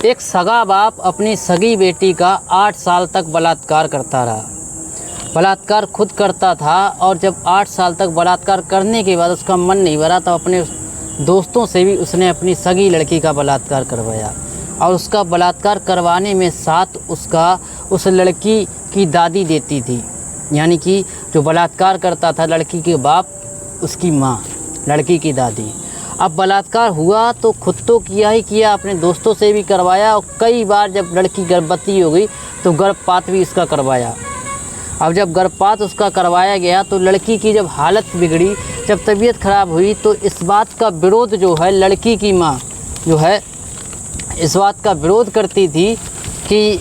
एक सगा बाप अपनी सगी बेटी का 8 साल तक बलात्कार करता रहा। बलात्कार खुद करता था और जब 8 साल तक बलात्कार करने के बाद उसका मन नहीं भरा तो अपने दोस्तों से भी उसने अपनी सगी लड़की का बलात्कार करवाया। और उसका बलात्कार करवाने में साथ उसका उस लड़की की दादी देती थी, यानी कि जो बलात्कार करता था लड़की के बाप, उसकी माँ, लड़की की दादी। अब बलात्कार हुआ तो खुद तो किया ही किया, अपने दोस्तों से भी करवाया और कई बार जब लड़की गर्भवती हो गई तो गर्भपात भी इसका करवाया। अब जब गर्भपात उसका करवाया गया तो लड़की की जब हालत बिगड़ी, जब तबीयत ख़राब हुई तो इस बात का विरोध जो है लड़की की माँ जो है इस बात का विरोध करती थी कि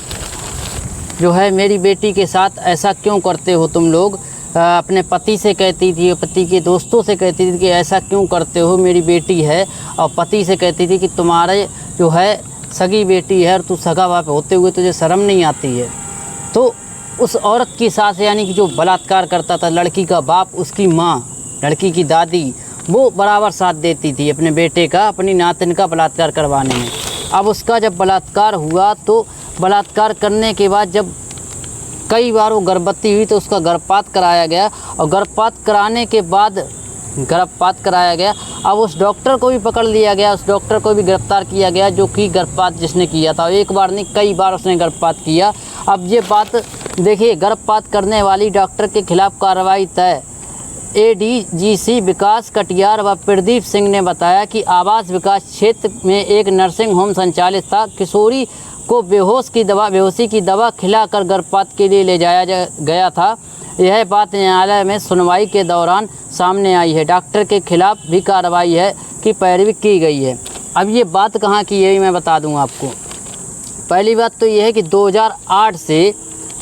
जो है मेरी बेटी के साथ ऐसा क्यों करते हो तुम लोग। अपने पति से कहती थी, पति के दोस्तों से कहती थी कि ऐसा क्यों करते हो, मेरी बेटी है। और पति से कहती थी कि तुम्हारे जो है सगी बेटी है और तू सगा बाप होते हुए तुझे शर्म नहीं आती है। तो उस औरत की सास यानी कि जो बलात्कार करता था लड़की का बाप, उसकी माँ, लड़की की दादी, वो बराबर साथ देती थी अपने बेटे का, अपनी नातिन का बलात्कार करवाने में। अब उसका जब बलात्कार हुआ तो बलात्कार करने के बाद जब कई बार वो गर्भवती हुई तो उसका गर्भपात कराया गया और गर्भपात कराने के बाद अब उस डॉक्टर को भी पकड़ लिया गया, उस डॉक्टर को भी गिरफ्तार किया गया जो कि गर्भपात जिसने किया था। एक बार नहीं कई बार उसने गर्भपात किया। अब ये बात देखिए, गर्भपात करने वाली डॉक्टर के खिलाफ कार्रवाई तय। एडीजीसी विकास कटियार व प्रदीप सिंह ने बताया कि आवास विकास क्षेत्र में एक नर्सिंग होम संचालित था। किशोरी को बेहोशी की दवा खिलाकर गर्भपात के लिए ले जाया गया था। यह बात न्यायालय में सुनवाई के दौरान सामने आई है। डॉक्टर के खिलाफ भी कार्रवाई है कि पैरवी की गई है। अब ये बात कहाँ की है मैं बता दूँ आपको। पहली बात तो ये है कि 2008 से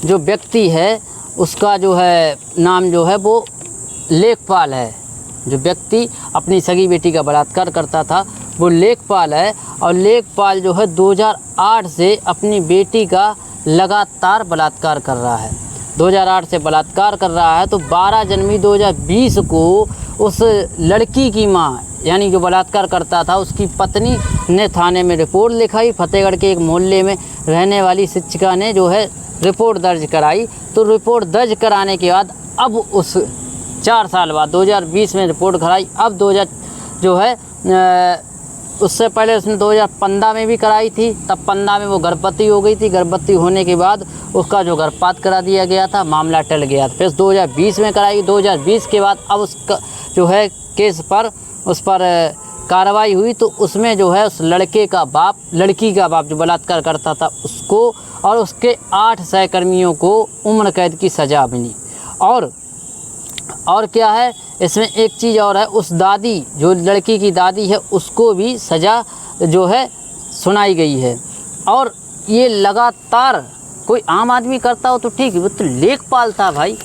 जो व्यक्ति है उसका जो है नाम जो है वो लेखपाल है। जो व्यक्ति अपनी सगी बेटी का बलात्कार करता था वो लेखपाल है और लेखपाल जो है 2008 से अपनी बेटी का लगातार बलात्कार कर रहा है। 2008 से बलात्कार कर रहा है तो 12 जनवरी 2020 को उस लड़की की माँ यानी जो बलात्कार करता था उसकी पत्नी ने थाने में रिपोर्ट लिखाई। फतेहगढ़ के एक मोहल्ले में रहने वाली शिक्षिका ने जो है रिपोर्ट दर्ज कराई। तो रिपोर्ट दर्ज कराने के बाद अब उस 4 साल बाद 2020 में रिपोर्ट कराई। अब 2000 जो है उससे पहले उसने 2015 में भी कराई थी, तब 15 में वो गर्भवती हो गई थी। गर्भवती होने के बाद उसका जो गर्भपात करा दिया गया था, मामला टल गया था। फिर 2020 में कराई। 2020 के बाद अब उसका जो है केस पर उस पर कार्रवाई हुई तो उसमें जो है उस लड़की का बाप जो बलात्कार करता था उसको और उसके 8 सहकर्मियों को उम्र कैद की सज़ा मिली। और क्या है इसमें एक चीज़ और है, उस दादी जो लड़की की दादी है उसको भी सज़ा जो है सुनाई गई है। और ये लगातार कोई आम आदमी करता हो तो ठीक है, वो तो लेखपाल था भाई।